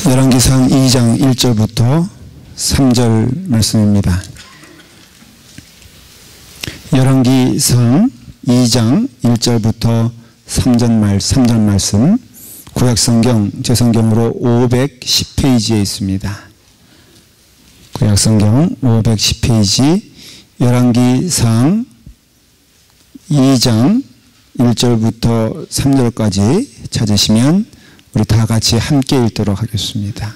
열왕기상 2장 1절부터 3절 말씀입니다. 열왕기상 2장 1절부터 3절 말씀, 구약성경 제 성경으로 510페이지에 있습니다. 구약성경 510페이지 열왕기상 2장 1절부터 3절까지 찾으시면 우리 다 같이 함께 읽도록 하겠습니다.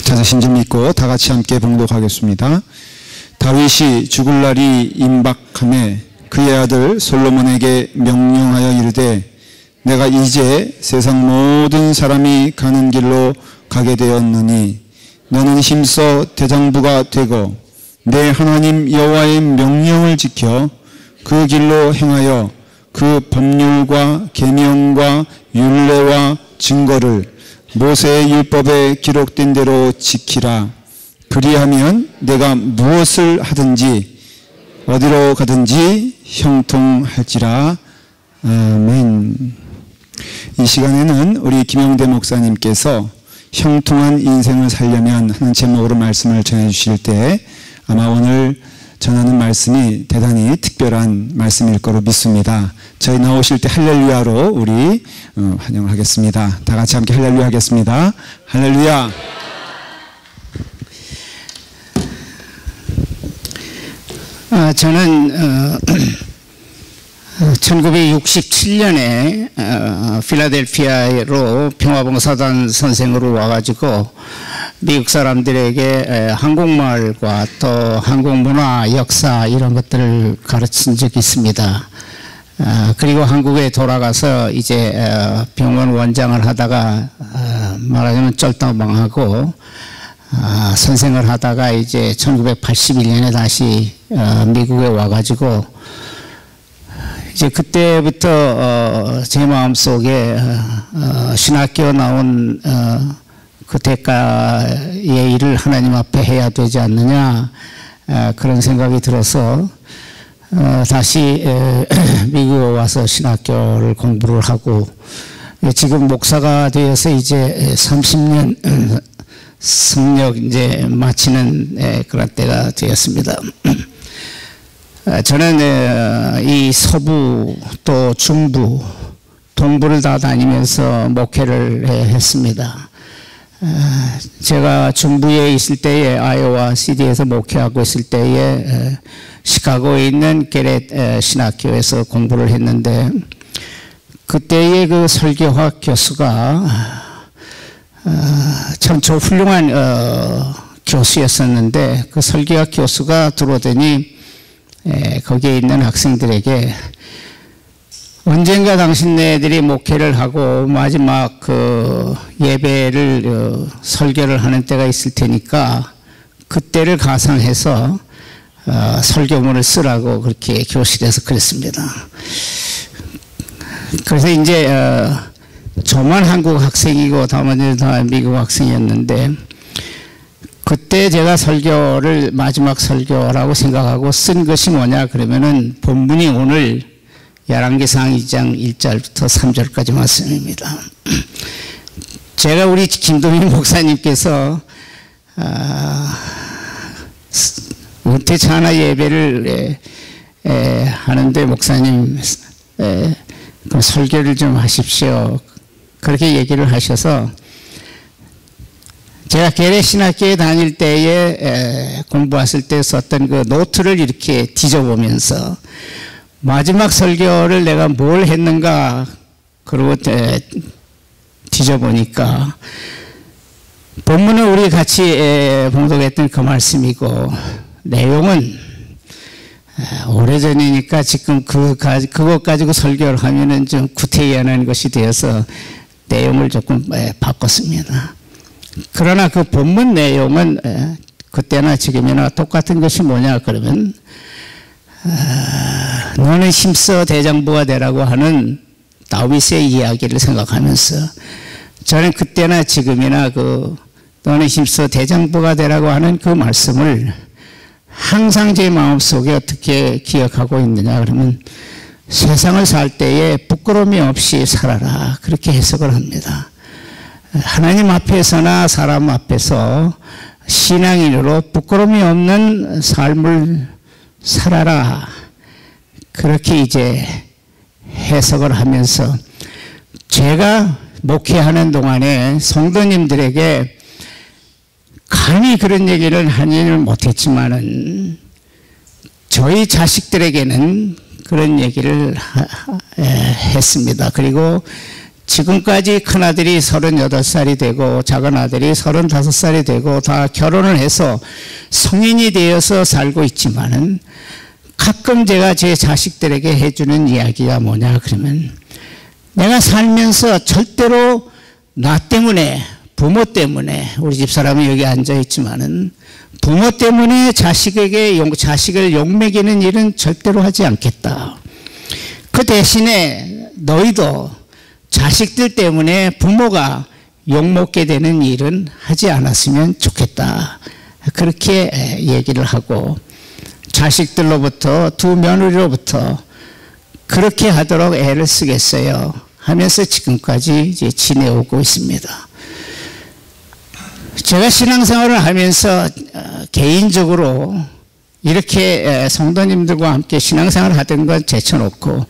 찾으신 줄 믿고 다 같이 함께 봉독하겠습니다. 다윗이 죽을 날이 임박하매 그의 아들 솔로몬에게 명령하여 이르되 내가 이제 세상 모든 사람이 가는 길로 가게 되었느니 너는 힘써 대장부가 되고 내 하나님 여호와의 명령을 지켜 그 길로 행하여 그 법률과 계명과 율례와 증거를 모세의 율법에 기록된 대로 지키라. 그리하면 내가 무엇을 하든지 어디로 가든지 형통할지라. 아멘. 이 시간에는 우리 김영대 목사님께서 형통한 인생을 살려면 하는 제목으로 말씀을 전해 주실 때 아마 오늘 전하는 말씀이 대단히 특별한 말씀일 거로 믿습니다. 저희 나오실 때 할렐루야로 우리 환영을 하겠습니다. 다 같이 함께 할렐루야 하겠습니다. 할렐루야. 저는 1967년에 필라델피아로 평화봉사단 선생으로 와가지고 미국 사람들에게 한국말과 또 한국문화, 역사 이런 것들을 가르친 적이 있습니다. 그리고 한국에 돌아가서 이제 병원 원장을 하다가 말하자면 쫄다망하고 선생을 하다가 이제 1981년에 다시 미국에 와가지고 이제 그때부터 제 마음속에 신학교 나온 그 대가의 일을 하나님 앞에 해야 되지 않느냐 그런 생각이 들어서 다시 미국에 와서 신학교를 공부를 하고 지금 목사가 되어서 이제 30년 성역 이제 마치는 그런 때가 되었습니다. 저는 이 서부 또 중부 동부를 다 다니면서 목회를 했습니다. 제가 중부에 있을 때에 아이오와 시티에서 목회하고 있을 때에 시카고에 있는 게렛 신학교에서 공부를 했는데 그때의 그 설교학 교수가 참 훌륭한 교수였었는데 그 설교학 교수가 들어오더니 거기에 있는 학생들에게 언젠가 당신네들이 목회를 하고 마지막 그 예배를 설교를 하는 때가 있을 테니까 그때를 가상해서 설교문을 쓰라고 그렇게 교실에서 그랬습니다. 그래서 이제 저만 한국 학생이고 나머지는 다 미국 학생이었는데 그때 제가 설교를 마지막 설교라고 생각하고 쓴 것이 뭐냐 그러면은 본문이 오늘 열왕기상 2장 1절부터 3절까지 말씀입니다. 제가 우리 김동민 목사님께서 은퇴 찬화 예배를 하는데 목사님 그 설교를 좀 하십시오. 그렇게 얘기를 하셔서 제가 게레신학교에 다닐 때에 공부했을 때 썼던 그 노트를 이렇게 뒤져보면서 마지막 설교를 내가 뭘 했는가 그러고 뒤져보니까 본문은 우리 같이 봉독했던 그 말씀이고 내용은 오래전이니까 지금 그것 가지고 설교를 하면은 좀 구태의연한 것이 되어서 내용을 조금 바꿨습니다. 그러나 그 본문 내용은 그때나 지금이나 똑같은 것이 뭐냐 그러면 너는 힘써 대장부가 되라고 하는 다윗의 이야기를 생각하면서 저는 그때나 지금이나 그 너는 힘써 대장부가 되라고 하는 그 말씀을 항상 제 마음속에 어떻게 기억하고 있느냐 그러면 세상을 살 때에 부끄러움이 없이 살아라. 그렇게 해석을 합니다. 하나님 앞에서나 사람 앞에서 신앙인으로 부끄러움이 없는 삶을 살아라. 그렇게 이제 해석을 하면서 제가 목회하는 동안에 성도님들에게 감히 그런 얘기를 하지는 못했지만은 저희 자식들에게는 그런 얘기를 했습니다. 그리고 지금까지 큰아들이 38살이 되고 작은아들이 35살이 되고 다 결혼을 해서 성인이 되어서 살고 있지만은 가끔 제가 제 자식들에게 해주는 이야기가 뭐냐 그러면 내가 살면서 절대로 나 때문에 부모 때문에 우리 집사람이 여기 앉아 있지만은 부모 때문에 자식을 욕먹이는 일은 절대로 하지 않겠다. 그 대신에 너희도 자식들 때문에 부모가 욕먹게 되는 일은 하지 않았으면 좋겠다. 그렇게 얘기를 하고 자식들로부터 두 며느리로부터 그렇게 하도록 애를 쓰겠어요 하면서 지금까지 이제 지내오고 있습니다. 제가 신앙생활을 하면서 개인적으로 이렇게 성도님들과 함께 신앙생활을 하던 건 제쳐놓고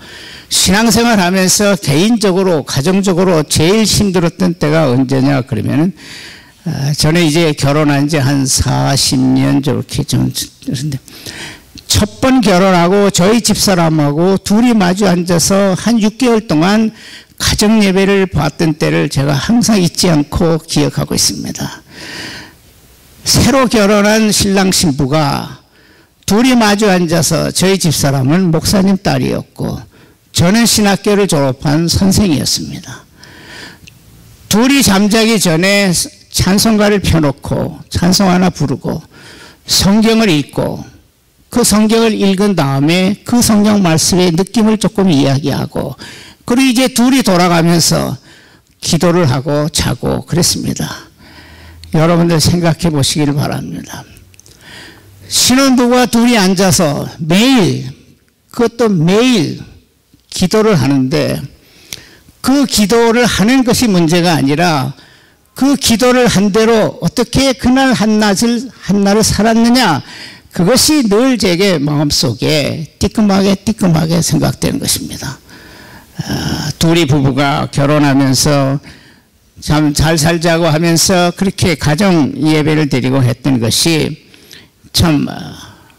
신앙생활 하면서 개인적으로 가정적으로 제일 힘들었던 때가 언제냐 그러면은 저는 이제 결혼한 지 한 40년 저렇게 좀 그런데 첫 번 결혼하고 저희 집사람하고 둘이 마주 앉아서 한 6개월 동안 가정 예배를 봤던 때를 제가 항상 잊지 않고 기억하고 있습니다. 새로 결혼한 신랑 신부가 둘이 마주 앉아서 저희 집사람은 목사님 딸이었고 저는 신학교를 졸업한 선생이었습니다. 둘이 잠자기 전에 찬송가를 펴놓고 찬송 하나 부르고 성경을 읽고 그 성경을 읽은 다음에 그 성경 말씀의 느낌을 조금 이야기하고 그리고 이제 둘이 돌아가면서 기도를 하고 자고 그랬습니다. 여러분들 생각해 보시길 바랍니다. 신혼부부가 둘이 앉아서 매일 그것도 매일 기도를 하는데 그 기도를 하는 것이 문제가 아니라 그 기도를 한 대로 어떻게 그날 한날을 살았느냐 그것이 늘 제게 마음속에 뜨끔하게 생각되는 것입니다. 둘이 부부가 결혼하면서 참 잘 살자고 하면서 그렇게 가정 예배를 드리고 했던 것이 참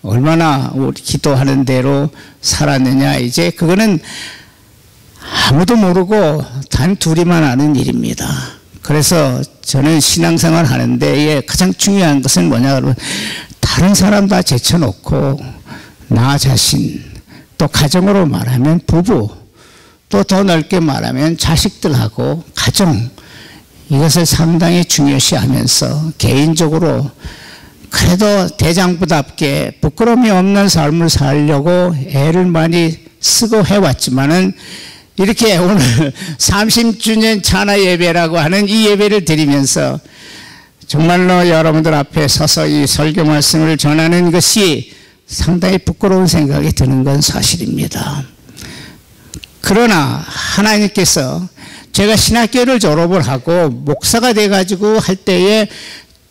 얼마나 우리 기도하는 대로 살았느냐 이제 그거는 아무도 모르고 단 둘이만 아는 일입니다. 그래서 저는 신앙생활 하는데 가장 중요한 것은 뭐냐 그러면 다른 사람 다 제쳐놓고 나 자신 또 가정으로 말하면 부부 또 더 넓게 말하면 자식들하고 가정 이것을 상당히 중요시하면서 개인적으로 그래도 대장부답게 부끄러움이 없는 삶을 살려고 애를 많이 쓰고 해왔지만은 이렇게 오늘 30주년 찬화 예배라고 하는 이 예배를 드리면서 정말로 여러분들 앞에 서서 이 설교 말씀을 전하는 것이 상당히 부끄러운 생각이 드는 건 사실입니다. 그러나 하나님께서 제가 신학교를 졸업을 하고 목사가 돼가지고 할 때에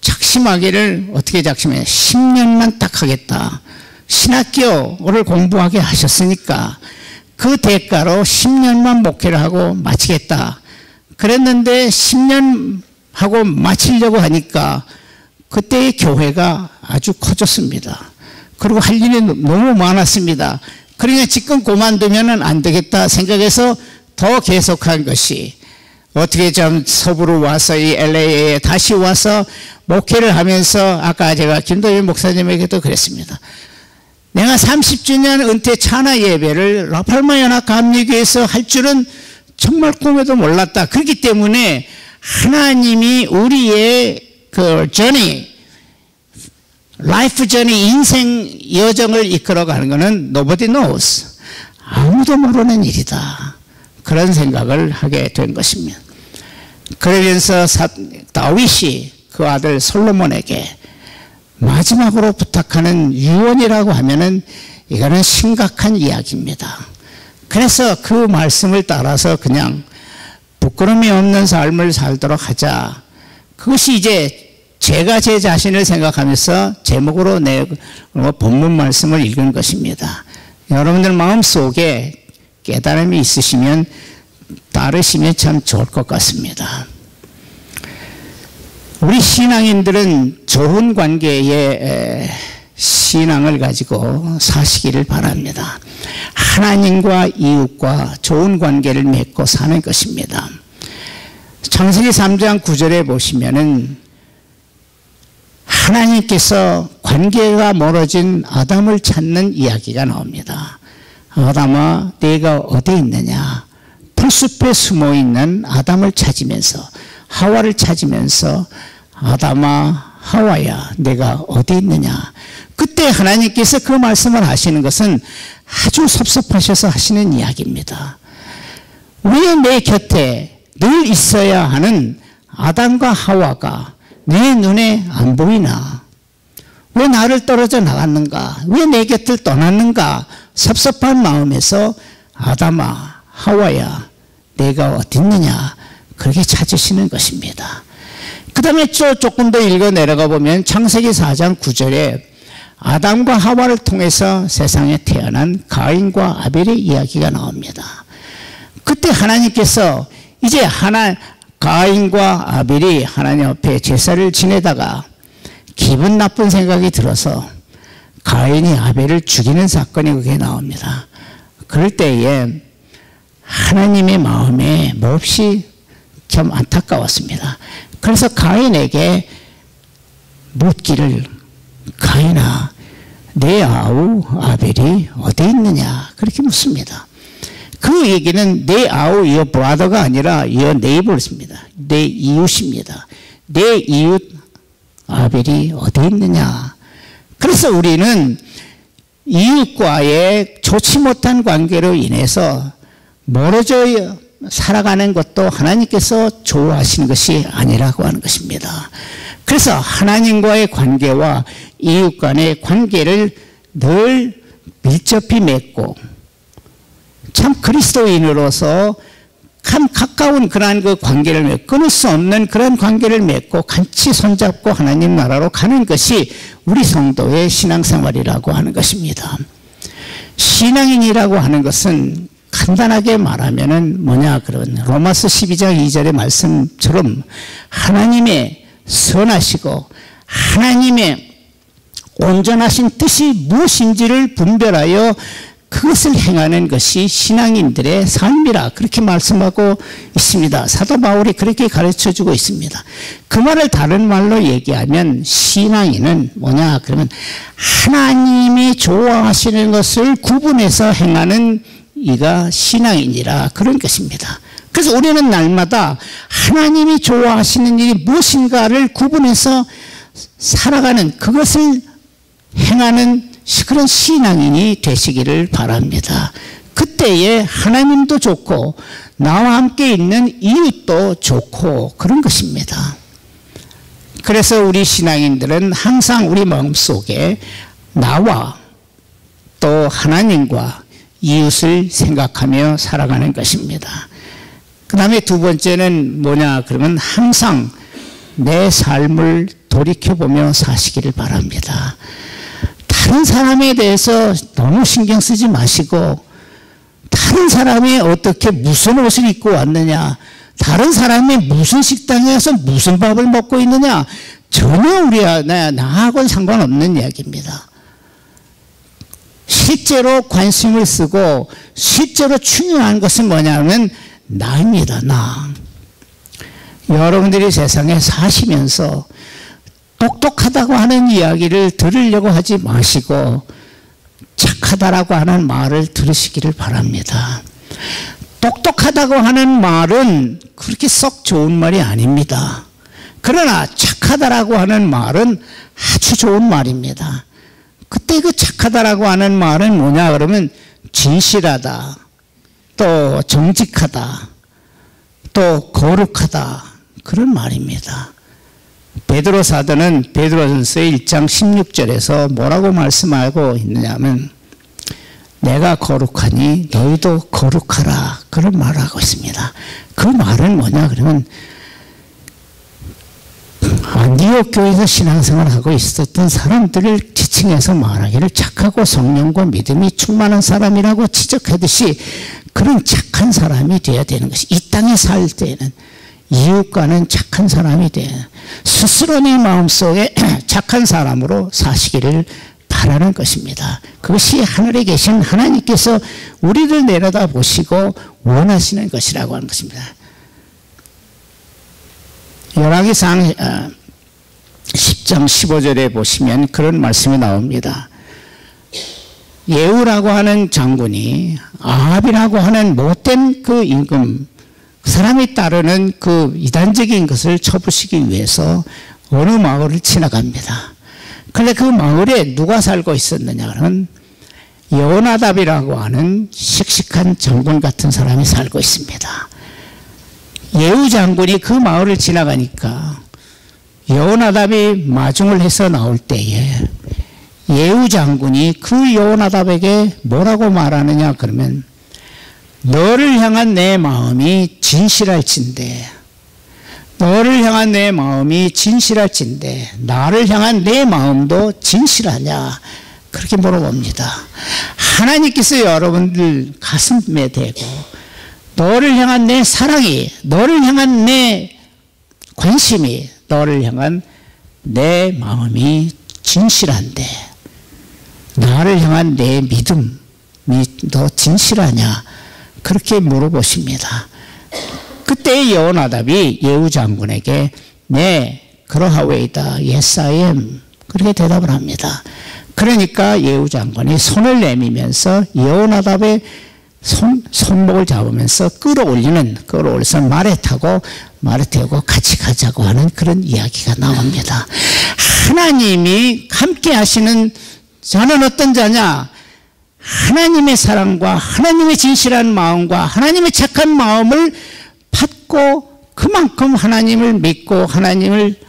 작심하기를 어떻게 작심해요? 10년만 딱 하겠다. 신학교를 공부하게 하셨으니까 그 대가로 10년만 목회를 하고 마치겠다. 그랬는데 10년 하고 마치려고 하니까 그때의 교회가 아주 커졌습니다. 그리고 할 일이 너무 많았습니다. 그러니까 지금 그만두면 안 되겠다 생각해서 더 계속한 것이 어떻게 좀 서부로 와서 이 LA에 다시 와서 목회를 하면서 아까 제가 김도현 목사님에게도 그랬습니다. 내가 30주년 은퇴 찬화 예배를 라팔마 연합 감리교에서 할 줄은 정말 꿈에도 몰랐다. 그렇기 때문에 하나님이 우리의 그 라이프 저니 인생 여정을 이끌어가는 것은 nobody knows. 아무도 모르는 일이다. 그런 생각을 하게 된 것입니다. 그러면서 다윗이 그 아들 솔로몬에게 마지막으로 부탁하는 유언이라고 하면은 이거는 심각한 이야기입니다. 그래서 그 말씀을 따라서 그냥 부끄러움이 없는 삶을 살도록 하자. 그것이 이제 제가 제 자신을 생각하면서 제목으로 내 본문 말씀을 읽은 것입니다. 여러분들 마음속에 깨달음이 있으시면 따르시면 참 좋을 것 같습니다. 우리 신앙인들은 좋은 관계의 신앙을 가지고 사시기를 바랍니다. 하나님과 이웃과 좋은 관계를 맺고 사는 것입니다. 창세기 3장 9절에 보시면은 하나님께서 관계가 멀어진 아담을 찾는 이야기가 나옵니다. 아담아, 네가 어디 있느냐? 풀숲에 숨어 있는 아담을 찾으면서, 하와를 찾으면서, 아담아, 하와야, 내가 어디 있느냐? 그때 하나님께서 그 말씀을 하시는 것은 아주 섭섭하셔서 하시는 이야기입니다. 왜 내 곁에 늘 있어야 하는 아담과 하와가 내 눈에 안 보이나? 왜 나를 떨어져 나갔는가? 왜 내 곁을 떠났는가? 섭섭한 마음에서 아담아, 하와야, 내가 어디 있느냐? 그렇게 찾으시는 것입니다. 그 다음에 조금 더 읽어 내려가 보면 창세기 4장 9절에 아담과 하와를 통해서 세상에 태어난 가인과 아벨의 이야기가 나옵니다. 그때 하나님께서 이제 가인과 아벨이 하나님 앞에 제사를 지내다가 기분 나쁜 생각이 들어서 가인이 아벨을 죽이는 사건이 그게 나옵니다. 그럴 때에 하나님의 마음에 몹시 참 안타까웠습니다. 그래서 가인에게 묻기를, 가인아, 내 아우 아벨이 어디 있느냐? 그렇게 묻습니다. 그 얘기는 내 아우, your brother가 아니라 your neighbor입니다. 내 이웃입니다. 내 이웃 아벨이 어디 있느냐? 그래서 우리는 이웃과의 좋지 못한 관계로 인해서 멀어져 살아가는 것도 하나님께서 좋아하시는 것이 아니라고 하는 것입니다. 그래서 하나님과의 관계와 이웃 간의 관계를 늘 밀접히 맺고 참 그리스도인으로서 참 가까운 그러한 그 관계를 맺고 끊을 수 없는 그런 관계를 맺고 같이 손잡고 하나님 나라로 가는 것이 우리 성도의 신앙생활이라고 하는 것입니다. 신앙인이라고 하는 것은 간단하게 말하면은 뭐냐 그러면 로마서 12장 2절의 말씀처럼 하나님의 선하시고 하나님의 온전하신 뜻이 무엇인지를 분별하여 그것을 행하는 것이 신앙인들의 삶이라 그렇게 말씀하고 있습니다. 사도 바울이 그렇게 가르쳐주고 있습니다. 그 말을 다른 말로 얘기하면 신앙인은 뭐냐 그러면 하나님이 좋아하시는 것을 구분해서 행하는 이가 신앙인이라 그런 것입니다. 그래서 우리는 날마다 하나님이 좋아하시는 일이 무엇인가를 구분해서 살아가는 그것을 행하는 그런 신앙인이 되시기를 바랍니다. 그때에 하나님도 좋고 나와 함께 있는 이웃도 좋고 그런 것입니다. 그래서 우리 신앙인들은 항상 우리 마음속에 나와 또 하나님과 이웃을 생각하며 살아가는 것입니다. 그 다음에 두 번째는 뭐냐 그러면 항상 내 삶을 돌이켜보며 사시기를 바랍니다. 다른 사람에 대해서 너무 신경 쓰지 마시고 다른 사람이 어떻게 무슨 옷을 입고 왔느냐 다른 사람이 무슨 식당에서 무슨 밥을 먹고 있느냐 전혀 나하고는 상관없는 이야기입니다. 실제로 관심을 쓰고 실제로 중요한 것은 뭐냐면 나입니다. 나. 여러분들이 세상에 사시면서 똑똑하다고 하는 이야기를 들으려고 하지 마시고 착하다라고 하는 말을 들으시기를 바랍니다. 똑똑하다고 하는 말은 그렇게 썩 좋은 말이 아닙니다. 그러나 착하다라고 하는 말은 아주 좋은 말입니다. 그때 그 착하다라고 하는 말은 뭐냐 그러면 진실하다, 또 정직하다, 또 거룩하다 그런 말입니다. 베드로 사도는 베드로전서 1장 16절에서 뭐라고 말씀하고 있느냐면 내가 거룩하니 너희도 거룩하라. 그런 말을 하고 있습니다. 그 말은 뭐냐 그러면 안디옥 교회에서 신앙생활을 하고 있었던 사람들을 지칭해서 말하기를 착하고 성령과 믿음이 충만한 사람이라고 지적하듯이 그런 착한 사람이 되어야 되는 것이, 이 땅에 살 때는 이웃과는 착한 사람이 되어 스스로 내 마음속에 착한 사람으로 사시기를 바라는 것입니다. 그것이 하늘에 계신 하나님께서 우리를 내려다 보시고 원하시는 것이라고 하는 것입니다. 열왕기상 10장 15절에 보시면 그런 말씀이 나옵니다. 예후라고 하는 장군이 아합이라고 하는 못된 그 임금, 사람이 따르는 그 이단적인 것을 쳐부시기 위해서 어느 마을을 지나갑니다. 그런데 그 마을에 누가 살고 있었느냐 하면 여호나답이라고 하는 씩씩한 장군 같은 사람이 살고 있습니다. 예후 장군이 그 마을을 지나가니까 여호나답이 마중을 해서 나올 때에 예후 장군이 그 여호나답에게 뭐라고 말하느냐 그러면 너를 향한 내 마음이 진실할진대, 너를 향한 내 마음이 진실할진대 나를 향한 내 마음도 진실하냐, 그렇게 물어봅니다. 하나님께서 여러분들 가슴에 대고 너를 향한 내 사랑이, 너를 향한 내 관심이, 너를 향한 내 마음이 진실한데 나를 향한 내 믿음이 너 진실하냐, 그렇게 물어보십니다. 그때 여호나답이 예후 장군에게 네 그러하오이다, yes I am, 그렇게 대답을 합니다. 그러니까 예후 장군이 손을 내밀면서 여호나답의 손목을 잡으면서 끌어올려서 말에 타고 말에 태우고 같이 가자고 하는 그런 이야기가 나옵니다. 하나님이 함께 하시는 자는 어떤 자냐? 하나님의 사랑과 하나님의 진실한 마음과 하나님의 착한 마음을 받고 그만큼 하나님을 믿고 하나님을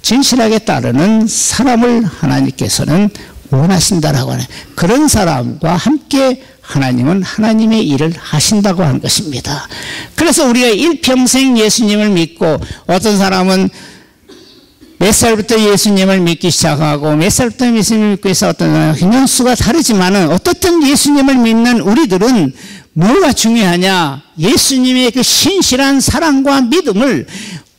진실하게 따르는 사람을 하나님께서는 원하신다라고 하는, 그런 사람과 함께 하나님은 하나님의 일을 하신다고 하는 것입니다. 그래서 우리가 일평생 예수님을 믿고, 어떤 사람은 몇 살부터 예수님을 믿기 시작하고 몇 살부터 예수님을 믿고 해서 어떤 연수가 다르지만은 어떻든 예수님을 믿는 우리들은 뭐가 중요하냐? 예수님의 그 신실한 사랑과 믿음을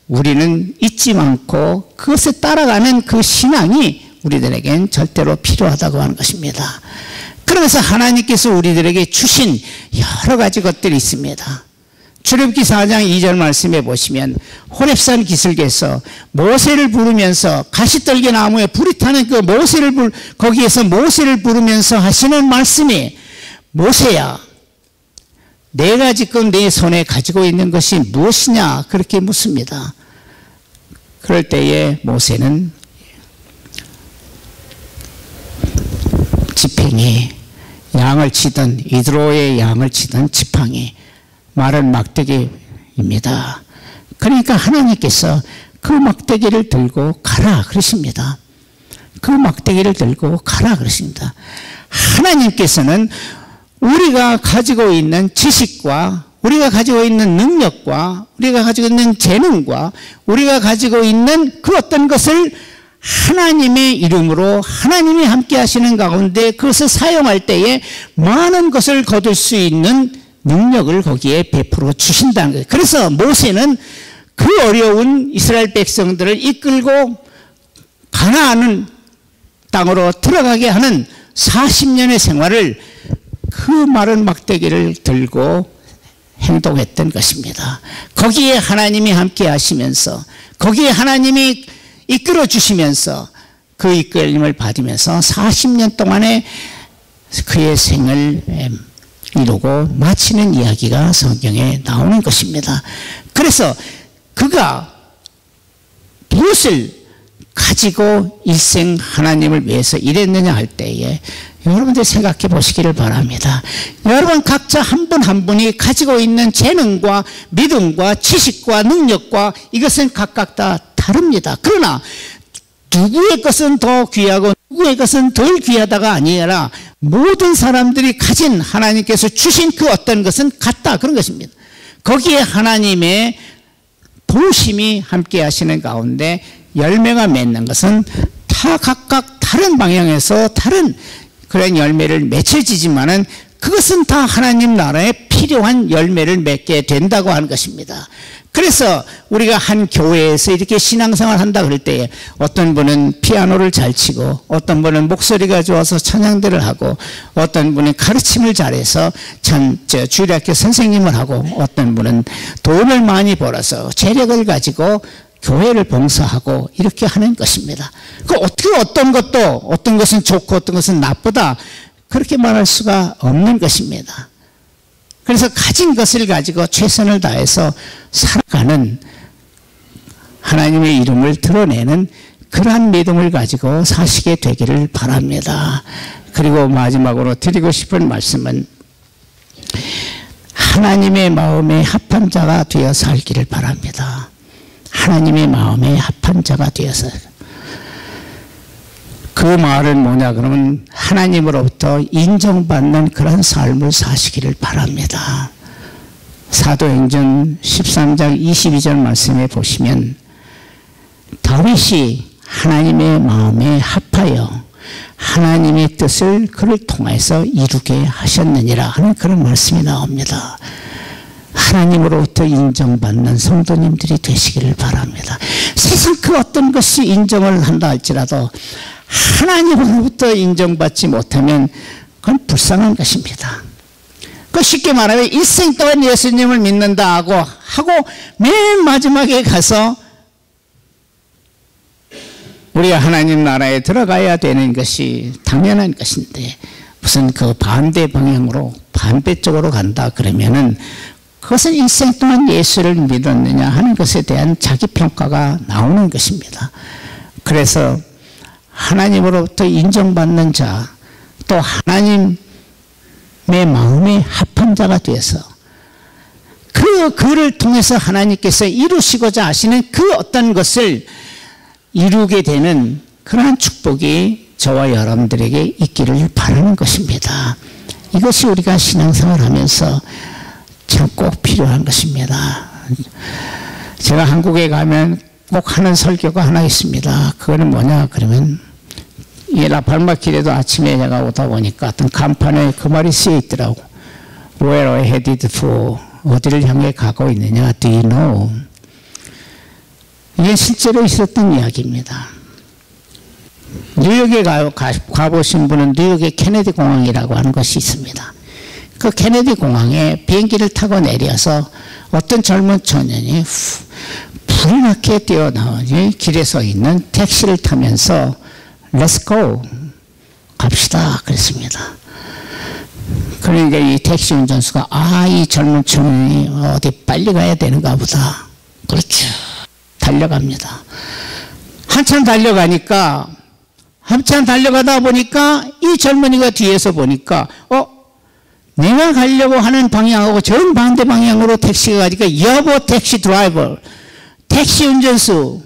우리는 잊지 않고 그것에 따라가는 그 신앙이 우리들에겐 절대로 필요하다고 하는 것입니다. 그러면서 하나님께서 우리들에게 주신 여러 가지 것들이 있습니다. 출애굽기 4장 2절 말씀에 보시면 호렙산 기슭에서 모세를 부르면서 가시떨기 나무에 불이 타는 그 거기에서 모세를 부르면서 하시는 말씀이, 모세야 내가 지금 내 손에 가지고 있는 것이 무엇이냐, 그렇게 묻습니다. 그럴 때에 모세는 지팡이, 양을 치던 이드로의 양을 치던 지팡이, 말은 막대기입니다. 그러니까 하나님께서 그 막대기를 들고 가라 그러십니다. 그 막대기를 들고 가라 그러십니다. 하나님께서는 우리가 가지고 있는 지식과 우리가 가지고 있는 능력과 우리가 가지고 있는 재능과 우리가 가지고 있는 그 어떤 것을 하나님의 이름으로 하나님이 함께 하시는 가운데 그것을 사용할 때에 많은 것을 거둘 수 있는 능력을 거기에 베풀어 주신다는 거예요. 그래서 모세는 그 어려운 이스라엘 백성들을 이끌고 가나안 땅으로 들어가게 하는 40년의 생활을 그 마른 막대기를 들고 행동했던 것입니다. 거기에 하나님이 함께 하시면서 거기에 하나님이 이끌어 주시면서 그 이끌림을 받으면서 40년 동안에 그의 생을 이루고 마치는 이야기가 성경에 나오는 것입니다. 그래서 그가 무엇을 가지고 일생 하나님을 위해서 일했느냐 할 때에 여러분들 생각해 보시기를 바랍니다. 여러분 각자 한 분 한 분이 가지고 있는 재능과 믿음과 지식과 능력과 이것은 각각 다 다릅니다. 그러나 누구의 것은 더 귀하고 누구의 것은 덜 귀하다가 아니라 모든 사람들이 가진 하나님께서 주신 그 어떤 것은 같다, 그런 것입니다. 거기에 하나님의 도우심이 함께 하시는 가운데 열매가 맺는 것은 다 각각 다른 방향에서 다른 그런 열매를 맺혀지지만은 그것은 다 하나님 나라에 필요한 열매를 맺게 된다고 하는 것입니다. 그래서 우리가 한 교회에서 이렇게 신앙생활 한다 그럴 때 어떤 분은 피아노를 잘 치고 어떤 분은 목소리가 좋아서 찬양대를 하고 어떤 분은 가르침을 잘해서 주일학교 선생님을 하고 어떤 분은 돈을 많이 벌어서 재력을 가지고 교회를 봉사하고 이렇게 하는 것입니다. 그 어떻게 어떤 것은 좋고 어떤 것은 나쁘다 그렇게 말할 수가 없는 것입니다. 그래서 가진 것을 가지고 최선을 다해서 살아가는 하나님의 이름을 드러내는 그러한 믿음을 가지고 사시게 되기를 바랍니다. 그리고 마지막으로 드리고 싶은 말씀은 하나님의 마음에 합한 자가 되어 살기를 바랍니다. 하나님의 마음에 합한 자가 되어서 그 말은 뭐냐 그러면 하나님으로부터 인정받는 그런 삶을 사시기를 바랍니다. 사도행전 13장 22절 말씀에 보시면 다윗이 하나님의 마음에 합하여 하나님의 뜻을 그를 통해서 이루게 하셨느니라 하는 그런 말씀이 나옵니다. 하나님으로부터 인정받는 성도님들이 되시기를 바랍니다. 세상 그 어떤 것이 인정을 한다 할지라도 하나님으로부터 인정받지 못하면 그건 불쌍한 것입니다. 그 쉽게 말하면 일생 동안 예수님을 믿는다 하고 맨 마지막에 가서 우리가 하나님 나라에 들어가야 되는 것이 당연한 것인데 무슨 그 반대 방향으로 반대쪽으로 간다 그러면은 그것은 일생 동안 예수를 믿었느냐 하는 것에 대한 자기평가가 나오는 것입니다. 그래서 하나님으로부터 인정받는 자, 또 하나님의 마음에 합한 자가 되어서 그를 통해서 하나님께서 이루시고자 하시는 그 어떤 것을 이루게 되는 그러한 축복이 저와 여러분들에게 있기를 바라는 것입니다. 이것이 우리가 신앙생활 하면서 참 꼭 필요한 것입니다. 제가 한국에 가면 꼭 하는 설교가 하나 있습니다. 그거는 뭐냐 그러면 이 라팔마길에도 아침에 제가 오다 보니까 어떤 간판에 그 말이 쓰여 있더라고. Where are you headed for? 어디를 향해 가고 있느냐? Do you know? 이게 실제로 있었던 이야기입니다. 뉴욕에 가보신 분은 뉴욕의 케네디 공항이라고 하는 것이 있습니다. 그 케네디 공항에 비행기를 타고 내려서 어떤 젊은 청년이 불이 나게 뛰어나오니 길에 서 있는 택시를 타면서 Let's go. 갑시다. 그랬습니다. 그러니까 이 택시 운전수가 이 젊은 청년이 어디 빨리 가야 되는가 보다. 그렇죠. 달려갑니다. 한참 달려가다 보니까 이 젊은이가 뒤에서 보니까 내가 가려고 하는 방향하고 정반대 방향으로 택시가 가니까 여보 택시 드라이버, 택시 운전수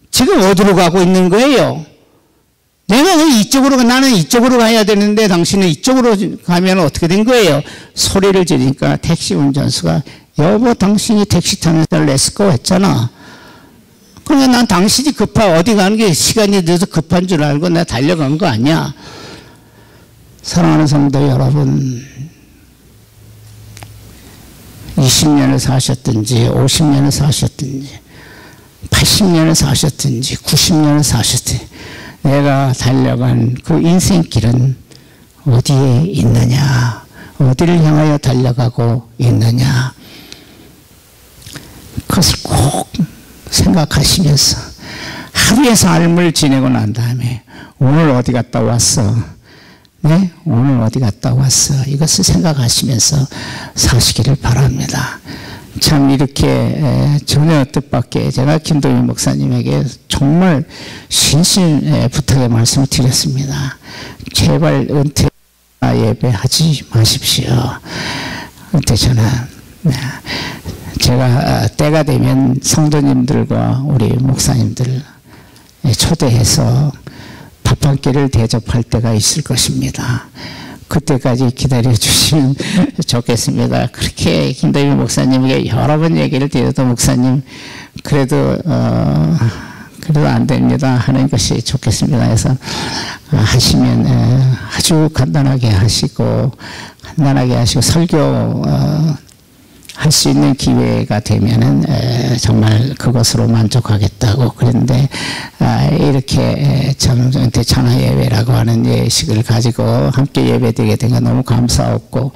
지금 어디로 가고 있는 거예요? 나는 이쪽으로 가야 되는데 당신은 이쪽으로 가면 어떻게 된 거예요? 소리를 지르니까 택시 운전수가 여보 당신이 택시 타면서 렛츠고 했잖아. 그러니까 난 당신이 어디 가는 게 시간이 늦어서 급한 줄 알고 내가 달려간 거 아니야. 사랑하는 성도 여러분, 20년을 사셨든지 50년을 사셨든지 80년을 사셨든지 90년을 사셨든지 내가 달려간 그 인생길은 어디에 있느냐, 어디를 향하여 달려가고 있느냐, 그것을 꼭 생각하시면서 하루의 삶을 지내고 난 다음에 오늘 어디 갔다 왔어? 네? 오늘 어디 갔다 왔어? 이것을 생각하시면서 사시기를 바랍니다. 참 이렇게 전혀 뜻밖의 제가 김도희 목사님에게 정말 신신 부탁의 말씀을 드렸습니다. 제발 은퇴 예배하지 마십시오. 은퇴 전화. 제가 때가 되면 성도님들과 우리 목사님들 초대해서 밥 한 끼를 대접할 때가 있을 것입니다. 그때까지 기다려 주시면 좋겠습니다. 그렇게 김대휘 목사님에게 여러 번 얘기를 드려도 목사님 그래도 안 됩니다 하는 것이 좋겠습니다. 그래서 하시면 아주 간단하게 하시고 설교 할 수 있는 기회가 되면은 정말 그것으로 만족하겠다고 그랬는데 이렇게 찬화 예배라고 하는 예식을 가지고 함께 예배드리게 된 건 너무 감사했고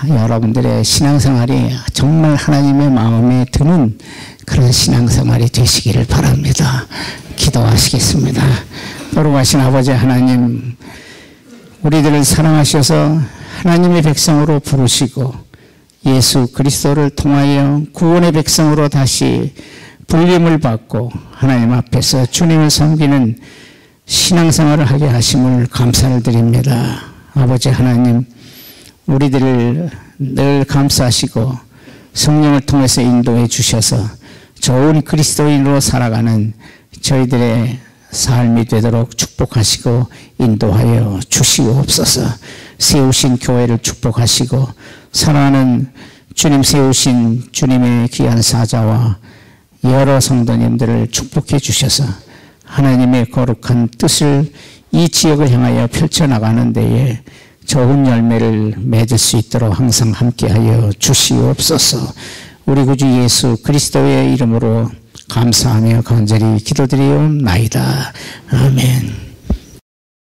여러분들의 신앙생활이 정말 하나님의 마음에 드는 그런 신앙생활이 되시기를 바랍니다. 기도하시겠습니다. 거룩하신 아버지 하나님, 우리들을 사랑하셔서 하나님의 백성으로 부르시고 예수 그리스도를 통하여 구원의 백성으로 다시 불림을 받고 하나님 앞에서 주님을 섬기는 신앙생활을 하게 하심을 감사를 드립니다. 아버지 하나님, 우리들을 늘 감싸시고 성령을 통해서 인도해 주셔서 좋은 그리스도인으로 살아가는 저희들의 삶이 되도록 축복하시고 인도하여 주시옵소서. 세우신 교회를 축복하시고 사랑하는 주님 세우신 주님의 귀한 사자와 여러 성도님들을 축복해 주셔서 하나님의 거룩한 뜻을 이 지역을 향하여 펼쳐나가는 데에 좋은 열매를 맺을 수 있도록 항상 함께하여 주시옵소서. 우리 구주 예수 그리스도의 이름으로 감사하며 간절히 기도드리옵나이다. 아멘.